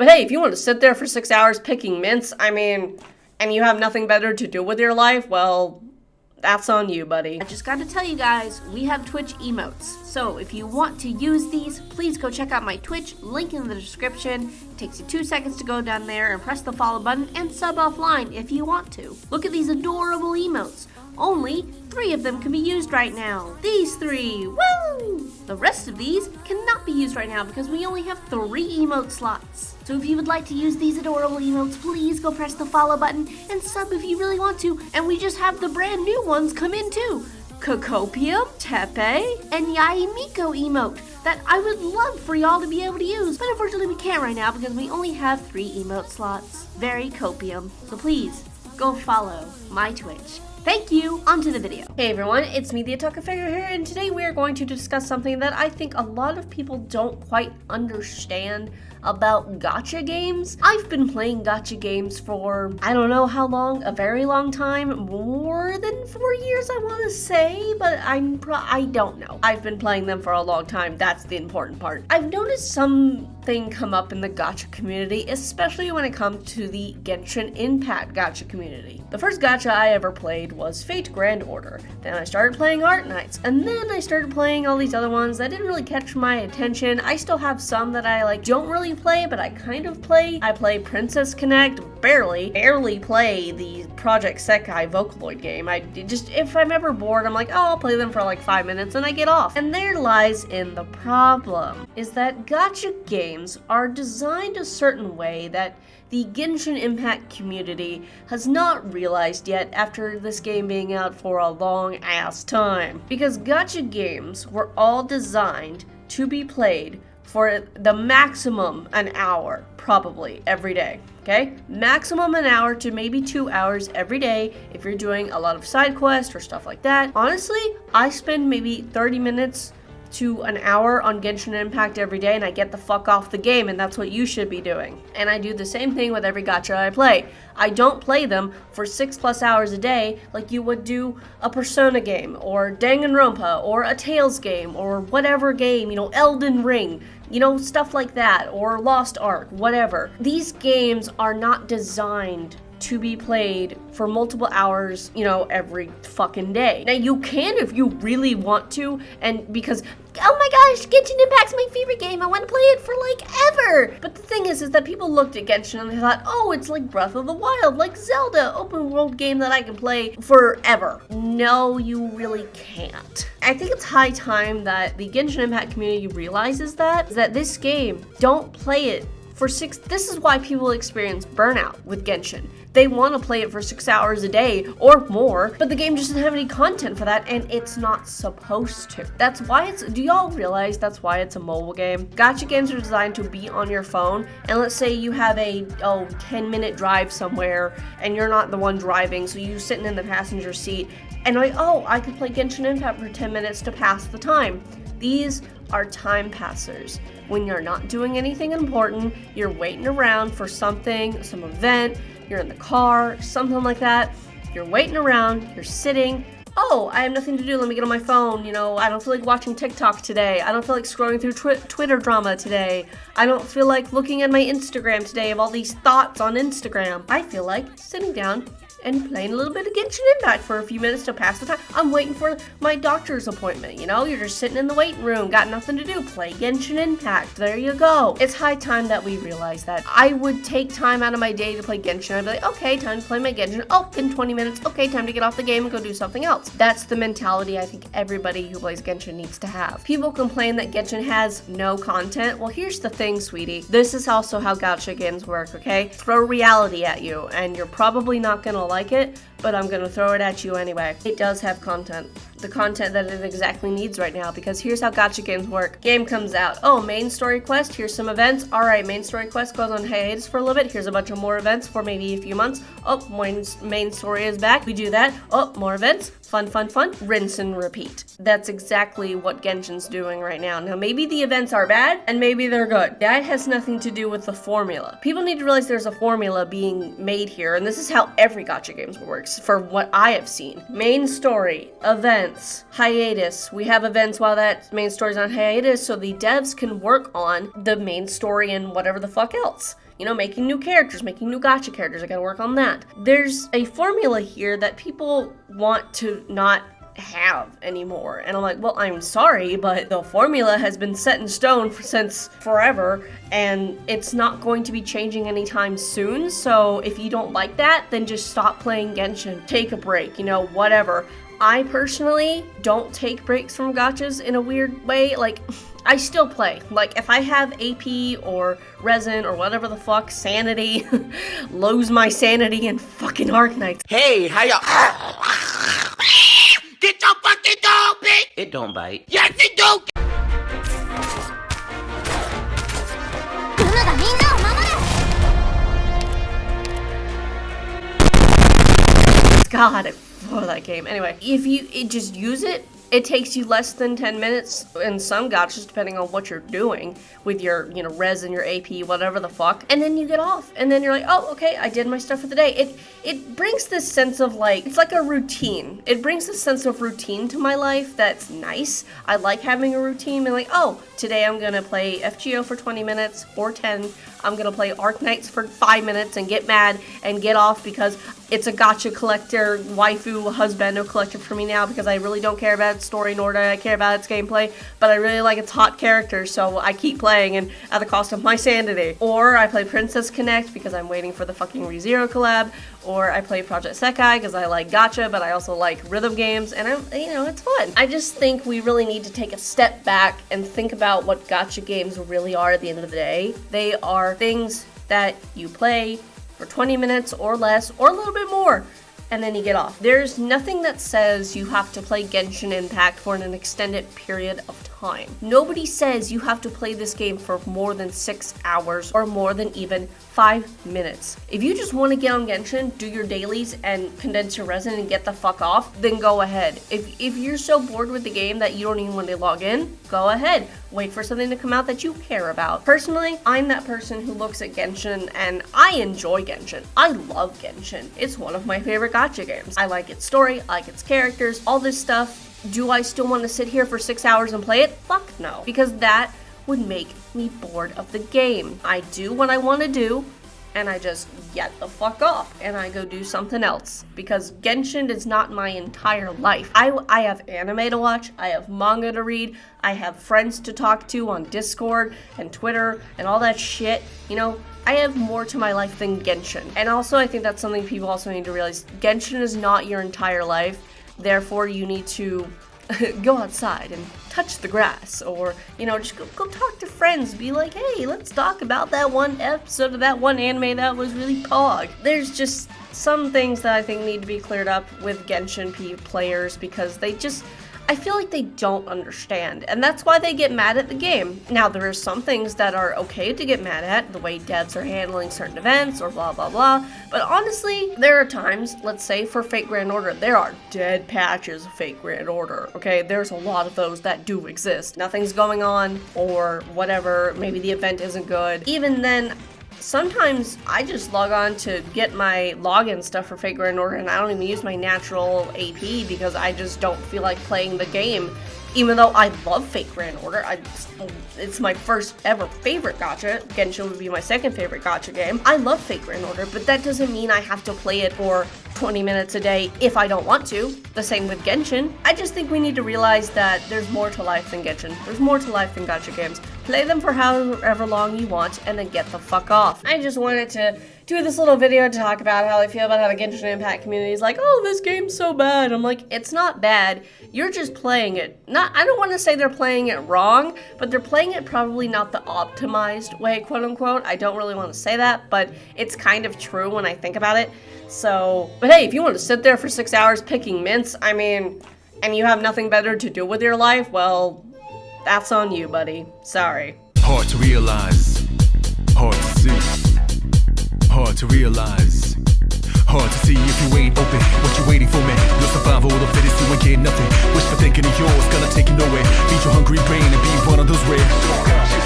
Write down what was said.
But hey, if you want to sit there for 6 hours picking mints, I mean, and you have nothing better to do with your life, well, that's on you, buddy. I just gotta tell you guys, we have Twitch emotes. So if you want to use these, please go check out my Twitch, link in the description. It takes you 2 seconds to go down there and press the follow button and sub offline if you want to. Look at these adorable emotes. Only 3 of them can be used right now. These 3, woo! The rest of these cannot be used right now because we only have 3 emote slots. So if you would like to use these adorable emotes, please go press the follow button and sub if you really want to. And we just have the brand new ones come in too. Cocopium, Tepe, and Yaimiko emote that I would love for y'all to be able to use. But unfortunately we can't right now because we only have 3 emote slots. Very copium. So please, go follow my Twitch. Thank you, on to the video. Hey everyone, it's me, the Otaku Figure here, and today we are going to discuss something that I think a lot of people don't quite understand about gacha games. I've been playing gacha games for, I don't know how long, a very long time, more than 4 years I want to say, but I don't know. I've been playing them for a long time, that's the important part. I've noticed something come up in the gacha community, especially when it comes to the Genshin Impact gacha community. The first gacha I ever played was Fate Grand Order. Then I started playing Art Knights, and then I started playing all these other ones that didn't really catch my attention. I still have some that I don't really play, but I kind of play. I play Princess Connect, barely play the Project Sekai Vocaloid game. If I'm ever bored, I'm like, oh, I'll play them for like 5 minutes and I get off. And there lies in the problem, is that gacha games are designed a certain way that the Genshin Impact community has not realized yet after this game being out for a long ass time. Because gacha games were all designed to be played for the maximum an hour, probably, every day, okay? Maximum an hour to maybe 2 hours every day if you're doing a lot of side quests or stuff like that. Honestly, I spend maybe 30 minutes to an hour on Genshin Impact every day and I get the fuck off the game, and that's what you should be doing. And I do the same thing with every gacha I play. I don't play them for 6+ hours a day like you would do a Persona game or Danganronpa or a Tales game or whatever game, Elden Ring, stuff like that, or Lost Ark, whatever. These games are not designed to be played for multiple hours, every fucking day. Now you can if you really want to, and because, oh my gosh, Genshin Impact's my favorite game, I want to play it for ever. But the thing is that people looked at Genshin and they thought, oh, it's like Breath of the Wild, like Zelda, open world game that I can play forever. No, you really can't. I think it's high time that the Genshin Impact community realizes that this game, don't play it for 6, this is why people experience burnout with Genshin. They want to play it for 6 hours a day or more, but the game just doesn't have any content for that, and it's not supposed to. That's why do y'all realize that's why it's a mobile game? Gacha games are designed to be on your phone, and let's say you have a 10-minute drive somewhere, and you're not the one driving, so you're sitting in the passenger seat, and I could play Genshin Impact for 10 minutes to pass the time. These are time passers. When you're not doing anything important, you're waiting around for something, some event, you're in the car, something like that. You're waiting around, you're sitting. Oh, I have nothing to do, let me get on my phone. I don't feel like watching TikTok today. I don't feel like scrolling through Twitter drama today. I don't feel like looking at my Instagram today of all these thoughts on Instagram. I feel like sitting down and playing a little bit of Genshin Impact for a few minutes to pass the time. I'm waiting for my doctor's appointment, you're just sitting in the waiting room, got nothing to do, play Genshin Impact, there you go. It's high time that we realize that. I would take time out of my day to play Genshin. I'd be like, okay, time to play my Genshin. Oh, in 20 minutes, okay, time to get off the game and go do something else. That's the mentality I think everybody who plays Genshin needs to have. People complain that Genshin has no content. Well, here's the thing, sweetie. This is also how gacha games work, okay? Throw reality at you, and you're probably not gonna like it, but I'm gonna throw it at you anyway. It does have content. The content that it exactly needs right now, because here's how gacha games work. Game comes out. Oh, main story quest, here's some events. Alright, main story quest goes on hiatus for a little bit. Here's a bunch of more events for maybe a few months. Oh, main story is back. We do that. Oh, more events. Fun. Rinse and repeat. That's exactly what Genshin's doing right now. Now, maybe the events are bad, and maybe they're good. That has nothing to do with the formula. People need to realize there's a formula being made here, and this is how every gacha games works, for what I have seen. Main story, events, hiatus. We have events while that main story's on hiatus, so the devs can work on the main story and whatever the fuck else. you know, making new characters, making new gacha characters. I gotta work on that. There's a formula here that people want to not have anymore, and I'm like, well, I'm sorry, but the formula has been set in stone since forever, and it's not going to be changing anytime soon. So if you don't like that, then just stop playing Genshin, take a break, you know, whatever. I personally don't take breaks from gachas in a weird way. Like, I still play. Like, if I have AP or resin or whatever the fuck, sanity, lose my sanity in fucking Arknights. Hey, how y'all? Get your fucking dog, bitch! It don't bite. Yes, it do! God, I love that game. Anyway, if you just use it, it takes you less than 10 minutes in some gachas, depending on what you're doing with your, you know, res and your AP, whatever the fuck. And then you get off. And then you're like, oh, okay, I did my stuff for the day. It brings this sense of like, it's like a routine. It brings this sense of routine to my life that's nice. I like having a routine and like, oh, today I'm gonna play FGO for 20 minutes or 10. I'm gonna play Arknights for 5 minutes and get mad and get off because it's a gacha collector, waifu, husbando collector for me now, because I really don't care about its story, nor do I care about its gameplay, but I really like its hot character, so I keep playing and at the cost of my sanity. Or I play Princess Connect because I'm waiting for the fucking ReZero collab, or I play Project Sekai because I like gacha, but I also like rhythm games, and you know, it's fun. I just think we really need to take a step back and think about what gacha games really are at the end of the day. They are things that you play for 20 minutes or less, or a little bit more, and then you get off. There's nothing that says you have to play Genshin Impact for an extended period of time. Nobody says you have to play this game for more than 6 hours or more than even 5 minutes. If you just want to get on Genshin, do your dailies, and condense your resin and get the fuck off, then go ahead. If you're so bored with the game that you don't even want to log in, go ahead. Wait for something to come out that you care about. Personally, I'm that person who looks at Genshin and I enjoy Genshin. I love Genshin. It's one of my favorite gacha games. I like its story, I like its characters, all this stuff. Do I still want to sit here for 6 hours and play it? Fuck no. Because that would make me bored of the game. I do what I want to do, and I just get the fuck off, and I go do something else. Because Genshin is not my entire life. I have anime to watch, I have manga to read, I have friends to talk to on Discord and Twitter and all that shit. You know, I have more to my life than Genshin. And also, I think that's something people also need to realize. Genshin is not your entire life. Therefore, you need to go outside and touch the grass, or, you know, just go talk to friends. Be like, hey, let's talk about that one episode of that one anime that was really pog. There's just some things that I think need to be cleared up with Genshin players, because I feel like they don't understand, and that's why they get mad at the game. Now, there are some things that are okay to get mad at, the way devs are handling certain events or blah blah blah, but honestly, there are times, let's say for Fate Grand Order, there are dead patches of Fate Grand Order, okay? There's a lot of those that do exist. Nothing's going on, or whatever, maybe the event isn't good. Even then, sometimes I just log on to get my login stuff for Fate Grand Order, and I don't even use my natural AP because I just don't feel like playing the game. Even though I love Fate Grand Order, it's my first ever favorite gacha. Genshin would be my second favorite gacha game. I love Fate Grand Order, but that doesn't mean I have to play it for 20 minutes a day if I don't want to. The same with Genshin. I just think we need to realize that there's more to life than Genshin. There's more to life than gacha games. Play them for however long you want, and then get the fuck off. I just wanted to do this little video to talk about how I feel about how the Genshin Impact community is like, oh, this game's so bad. I'm like, it's not bad. You're just playing it. I don't want to say they're playing it wrong, but they're playing it probably not the optimized way, quote unquote. I don't really want to say that, but it's kind of true when I think about it. So, but hey, if you want to sit there for 6 hours picking mints, I mean, and you have nothing better to do with your life, well, that's on you, buddy. Sorry. Hard to realize, hard to see, hard to realize, hard to see if you ain't open. What you waiting for, man? Your survival of the fittest, you ain't getting nothing. Wish for thinking of yours, gonna take you nowhere. Feed your hungry brain and be one of those rare.